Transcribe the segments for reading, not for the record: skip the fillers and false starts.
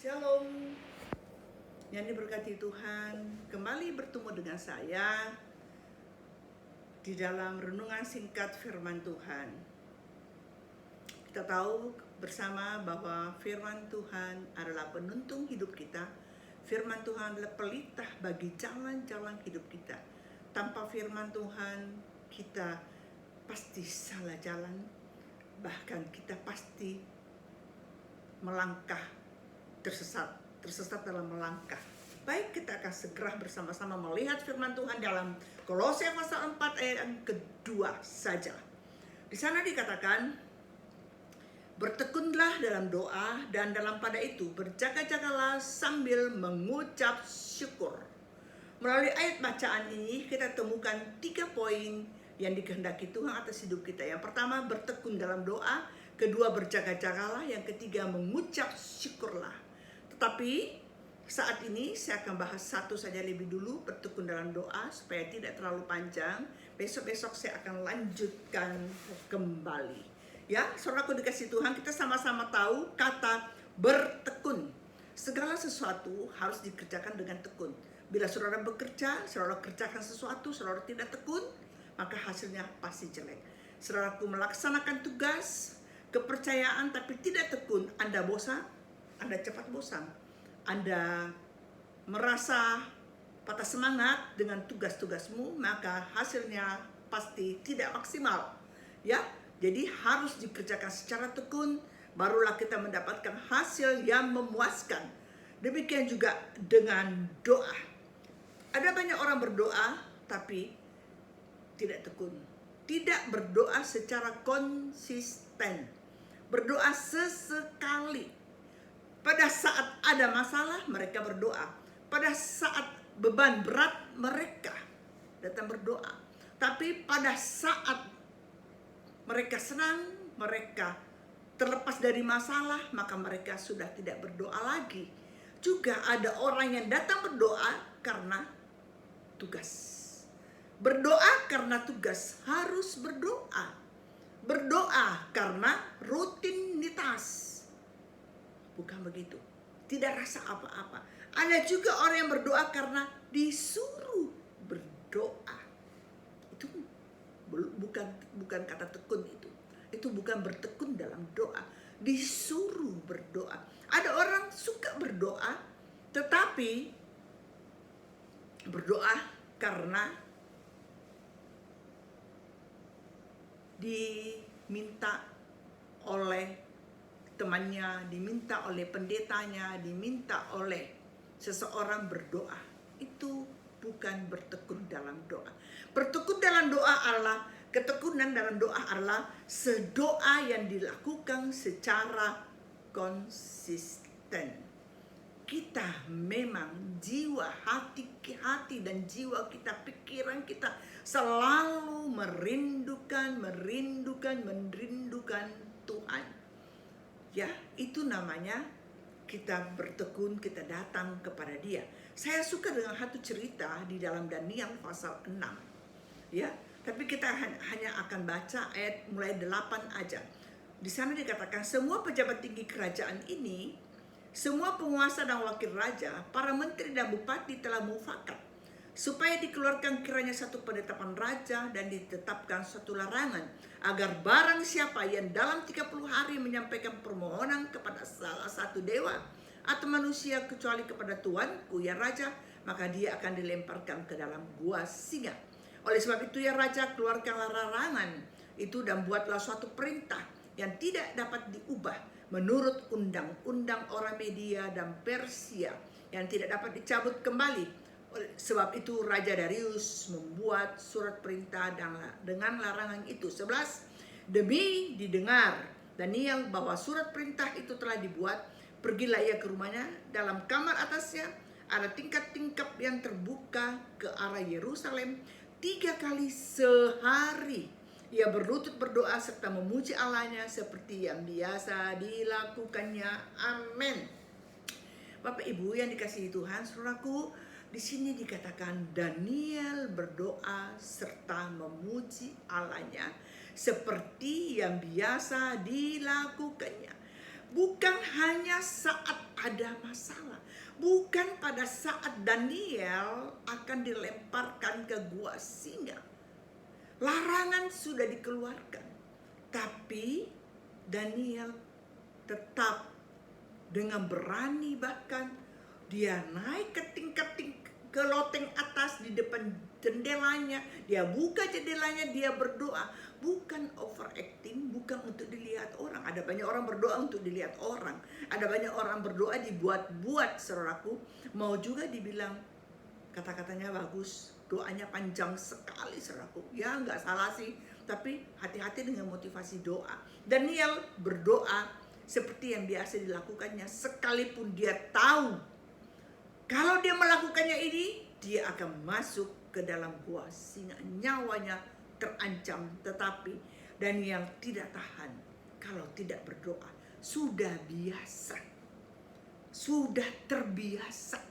Shalom, yang diberkati Tuhan, kembali bertemu dengan saya di dalam renungan singkat firman Tuhan. Kita tahu bersama bahwa firman Tuhan adalah penuntun hidup kita. Firman Tuhan adalah pelitah bagi jalan-jalan hidup kita. Tanpa firman Tuhan, kita pasti salah jalan, bahkan kita pasti melangkah tersesat dalam melangkah. Baik, kita akan segera bersama-sama melihat firman Tuhan dalam Kolose pasal 4 ayat yang kedua saja. Di sana dikatakan, bertekunlah dalam doa dan dalam pada itu berjaga-jagalah sambil mengucap syukur. Melalui ayat bacaan ini kita temukan 3 poin yang dikehendaki Tuhan atas hidup kita. Yang pertama, bertekun dalam doa. Kedua, berjaga-jagalah. Yang ketiga, mengucap syukurlah. Tetapi saat ini saya akan bahas satu saja lebih dulu, bertekun dalam doa, supaya tidak terlalu panjang. Besok-besok saya akan lanjutkan kembali. Ya, saudaraku dikasih Tuhan, kita sama-sama tahu kata bertekun. Segala sesuatu harus dikerjakan dengan tekun. Bila saudara bekerja, saudara kerjakan sesuatu, saudara tidak tekun, maka hasilnya pasti jelek. Saudaraku melaksanakan tugas, kepercayaan tapi tidak tekun, Anda bosan, Anda cepat bosan. Anda merasa patah semangat dengan tugas-tugasmu, maka hasilnya pasti tidak maksimal. Ya, jadi harus dikerjakan secara tekun, barulah kita mendapatkan hasil yang memuaskan. Demikian juga dengan doa. Ada banyak orang berdoa tapi tidak tekun. Tidak berdoa secara konsisten. Berdoa sesekali. Pada saat ada masalah, mereka berdoa. Pada saat beban berat, mereka datang berdoa. Tapi pada saat mereka senang, mereka terlepas dari masalah, maka mereka sudah tidak berdoa lagi. Juga ada orang yang datang berdoa karena tugas. Berdoa karena tugas, harus berdoa. Berdoa karena rutinitas. Bukan begitu. Tidak rasa apa-apa. Ada juga orang yang berdoa karena disuruh berdoa. Itu bukan kata tekun itu. Itu bukan bertekun dalam doa. Disuruh berdoa. Ada orang suka berdoa, tetapi berdoa karena diminta oleh temannya, diminta oleh pendetanya, diminta oleh seseorang berdoa. Itu bukan bertekun dalam doa. Bertekun dalam doa adalah, ketekunan dalam doa adalah sedoa yang dilakukan secara konsisten. Kita memang jiwa, hati dan jiwa kita, pikiran kita selalu merindukan Tuhan. Ya, itu namanya kita bertekun, kita datang kepada Dia. Saya suka dengan satu cerita di dalam Daniel pasal 6. Ya, tapi kita hanya akan baca ayat mulai 8 aja. Di sana dikatakan, semua pejabat tinggi kerajaan ini, semua penguasa dan wakil raja, para menteri dan bupati telah mufakat supaya dikeluarkan kiranya satu penetapan raja dan ditetapkan suatu larangan agar barang siapa yang dalam 30 hari menyampaikan permohonan kepada salah satu dewa atau manusia kecuali kepada tuanku ya raja, maka dia akan dilemparkan ke dalam gua singa. Oleh sebab itu ya raja, keluarkanlah larangan itu dan buatlah suatu perintah yang tidak dapat diubah menurut undang-undang orang Media dan Persia yang tidak dapat dicabut kembali. Sebab itu Raja Darius membuat surat perintah dengan larangan itu. 11. Demi didengar Daniel bahwa surat perintah itu telah dibuat, pergilah ia ke rumahnya. Dalam kamar atasnya ada tingkap-tingkap yang terbuka ke arah Yerusalem. 3 kali sehari ia berlutut berdoa serta memuji Allahnya seperti yang biasa dilakukannya. Amin. Bapak Ibu yang dikasihi Tuhan, saudaraku, di sini dikatakan Daniel berdoa serta memuji Allahnya seperti yang biasa dilakukannya. Bukan hanya saat ada masalah. Bukan pada saat Daniel akan dilemparkan ke gua singa. Larangan sudah dikeluarkan. Tapi Daniel tetap dengan berani, bahkan dia naik ke loteng atas di depan jendelanya. Dia buka jendelanya, dia berdoa. Bukan overacting, bukan untuk dilihat orang. Ada banyak orang berdoa untuk dilihat orang. Ada banyak orang berdoa dibuat-buat, saudaraku. Mau juga dibilang kata-katanya bagus, doanya panjang sekali, saudaraku. Ya nggak salah sih, tapi hati-hati dengan motivasi doa. Daniel berdoa seperti yang biasa dilakukannya, sekalipun dia tahu kalau dia melakukannya ini, dia akan masuk ke dalam gua singa, nyawanya terancam. Tetapi Daniel tidak tahan kalau tidak berdoa. Sudah biasa, sudah terbiasa.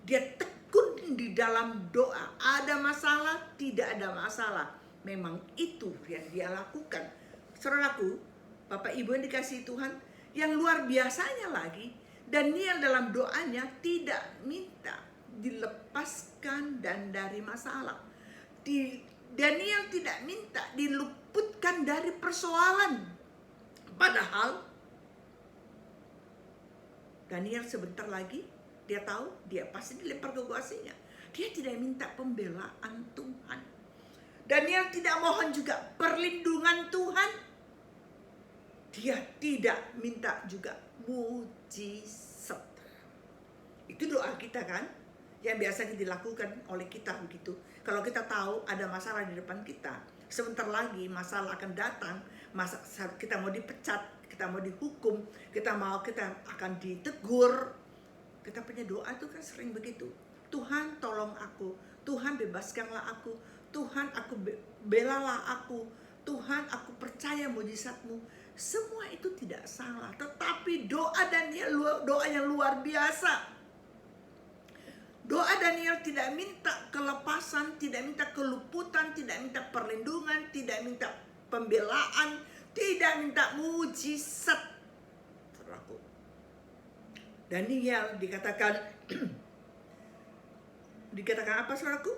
Dia tekun di dalam doa. Ada masalah, tidak ada masalah. Memang itu yang dia lakukan. Saudaraku, Bapak Ibu yang dikasihi Tuhan, yang luar biasanya lagi, Daniel dalam doanya tidak minta dilepaskan dan dari masalah. Daniel tidak minta diluputkan dari persoalan. Padahal Daniel sebentar lagi dia tahu dia pasti dilempar ke gua singa. Dia tidak minta pembelaan Tuhan. Daniel tidak mohon juga perlindungan Tuhan. Dia tidak minta juga mujizat. Itu doa kita kan, yang biasa dilakukan oleh kita begitu. Kalau kita tahu ada masalah di depan kita, sebentar lagi masalah akan datang, kita mau dipecat, kita mau dihukum, kita akan ditegur. Kita punya doa itu kan sering begitu. Tuhan tolong aku, Tuhan bebaskanlah aku, Tuhan aku belalah aku, Tuhan aku percaya mujizatmu. Semua itu tidak salah, tetapi doa Daniel doa yang luar biasa. Doa Daniel tidak minta kelepasan, tidak minta keluputan, tidak minta perlindungan, tidak minta pembelaan, tidak minta mujizat. Daniel dikatakan apa, saudaraku?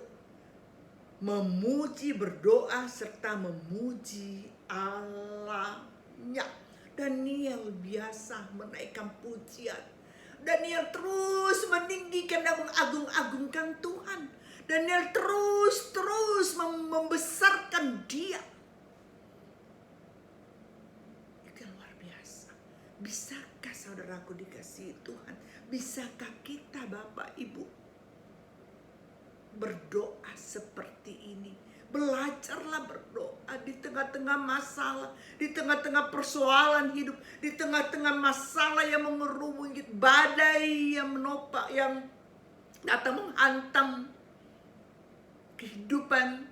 Memuji, berdoa serta memuji Allahnya. Daniel biasa menaikkan pujian. Daniel terus meninggikan dan mengagung-agungkan Tuhan. Daniel terus membesarkan Dia. Itu yang luar biasa. Bisakah saudaraku dikasihi Tuhan? Bisakah kita Bapak Ibu berdoa seperti ini? Belajarlah berdoa di tengah-tengah masalah, di tengah-tengah persoalan hidup, di tengah-tengah masalah yang mengerumuni, badai yang menopang, yang datang menghantam kehidupan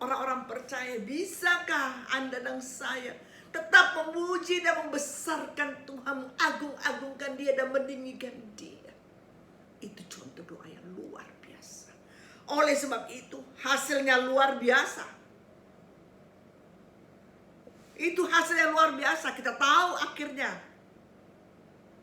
orang-orang percaya. Bisakah Anda dan saya tetap memuji dan membesarkan Tuhan, mengagung-agungkan Dia dan meninggikan Dia? Itu contoh doa yang luar biasa. Oleh sebab itu hasilnya luar biasa. Itu hasilnya luar biasa. Kita tahu akhirnya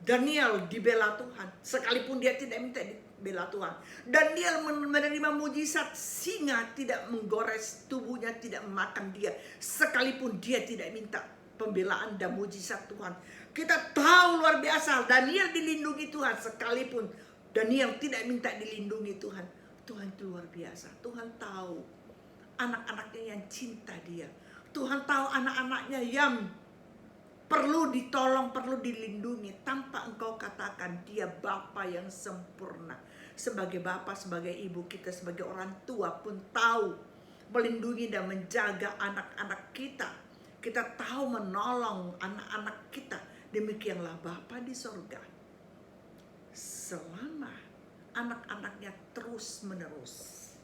Daniel dibela Tuhan, sekalipun dia tidak minta dibela Tuhan. Daniel menerima mujizat, singa tidak menggores tubuhnya, tidak memakan dia, sekalipun dia tidak minta pembelaan dan mujizat Tuhan. Kita tahu luar biasa, Daniel dilindungi Tuhan, sekalipun Daniel tidak minta dilindungi Tuhan. Tuhan itu luar biasa. Tuhan tahu anak-anaknya yang cinta Dia. Tuhan tahu anak-anaknya yang perlu ditolong, perlu dilindungi. Tanpa engkau katakan, Dia Bapa yang sempurna. Sebagai Bapa, sebagai Ibu kita, sebagai orang tua pun tahu melindungi dan menjaga anak-anak kita. Kita tahu menolong anak-anak kita. Demikianlah Bapa di sorga. Selama anak-anaknya terus-menerus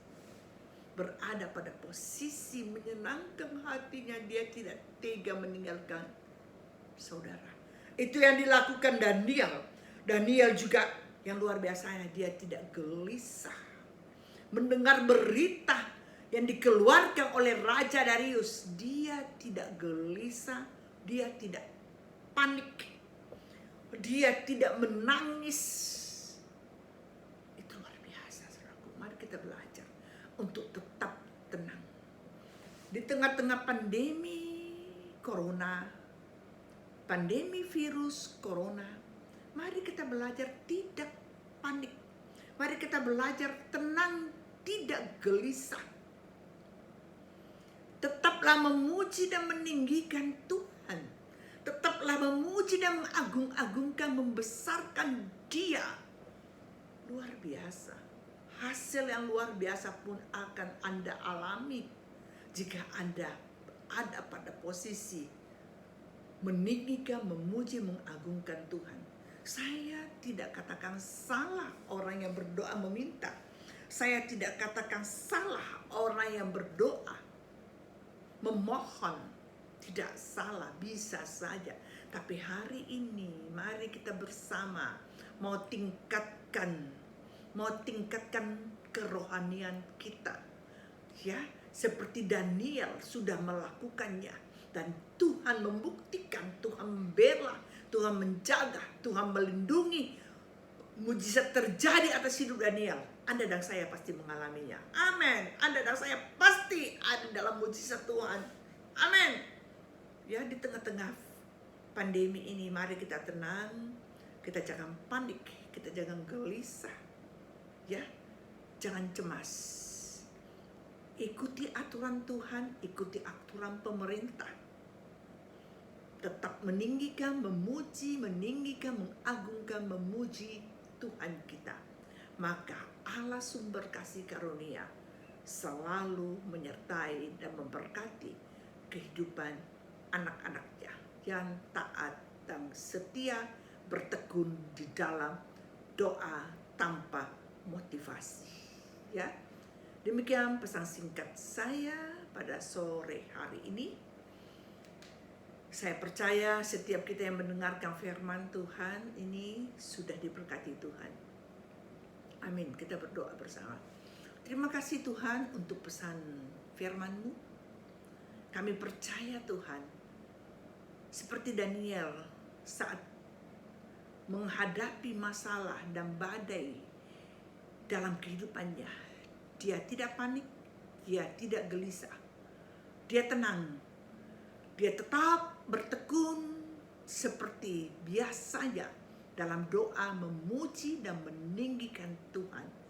berada pada posisi menyenangkan hatinya, dia tidak tega meninggalkan saudara. Itu yang dilakukan Daniel. Daniel juga yang luar biasanya, dia tidak gelisah mendengar berita yang dikeluarkan oleh Raja Darius. Dia tidak gelisah, dia tidak panik. Dia tidak menangis. Itu luar biasa, saudaraku. Mari kita belajar untuk tetap tenang. Di tengah-tengah pandemi corona, pandemi virus corona, mari kita belajar tidak panik. Mari kita belajar tenang, tidak gelisah. Tetaplah memuji dan meninggikan Tuhan. Tetaplah memuji dan mengagung-agungkan, membesarkan Dia. Luar biasa. Hasil yang luar biasa pun akan Anda alami jika Anda ada pada posisi meninggikan, memuji, mengagungkan Tuhan. Saya tidak katakan salah orang yang berdoa meminta. Saya tidak katakan salah orang yang berdoa memohon. Tidak salah, bisa saja. Tapi hari ini mari kita bersama mau tingkatkan kerohanian kita. Ya, seperti Daniel sudah melakukannya, dan Tuhan membuktikan, Tuhan membela, Tuhan menjaga, Tuhan melindungi. Mujizat terjadi atas hidup Daniel. Anda dan saya pasti mengalaminya. Amin. Anda dan saya pasti ada dalam mujizat Tuhan. Amin. Ya, di tengah-tengah pandemi ini mari kita tenang, kita jangan panik, kita jangan gelisah. Ya, jangan cemas. Ikuti aturan Tuhan, ikuti aturan pemerintah. Tetap meninggikan, memuji, meninggikan, mengagungkan, memuji Tuhan kita. Maka Allah sumber kasih karunia selalu menyertai dan memberkati kehidupan anak-anaknya yang taat dan setia bertekun di dalam doa tanpa motivasi. Ya, demikian pesan singkat saya pada sore hari ini. Saya percaya setiap kita yang mendengarkan firman Tuhan ini sudah diberkati Tuhan. Amin. Kita berdoa bersama. Terima kasih Tuhan untuk pesan firman-Mu. Kami percaya Tuhan, seperti Daniel saat menghadapi masalah dan badai dalam kehidupannya, dia tidak panik, dia tidak gelisah, dia tenang, dia tetap bertekun seperti biasanya dalam doa memuji dan meninggikan Tuhan.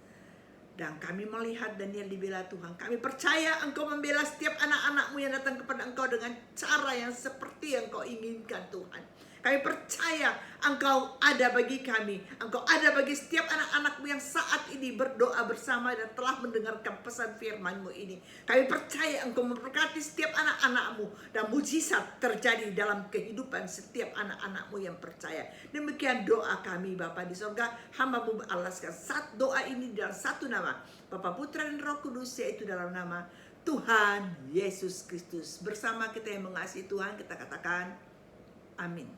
Dan kami melihat Daniel dibela Tuhan. Kami percaya Engkau membela setiap anak-anak-Mu yang datang kepada Engkau dengan cara yang seperti yang Engkau inginkan Tuhan. Kami percaya Engkau ada bagi kami. Engkau ada bagi setiap anak-anak-Mu yang saat ini berdoa bersama dan telah mendengarkan pesan firman-Mu ini. Kami percaya Engkau memberkati setiap anak-anak-Mu dan mujizat terjadi dalam kehidupan setiap anak-anak-Mu yang percaya. Demikian doa kami Bapa di sorga. Hamba-Mu alaskan doa ini dalam satu nama, Bapa, Putra dan Roh Kudus, yaitu dalam nama Tuhan Yesus Kristus. Bersama kita yang mengasihi Tuhan, kita katakan amin.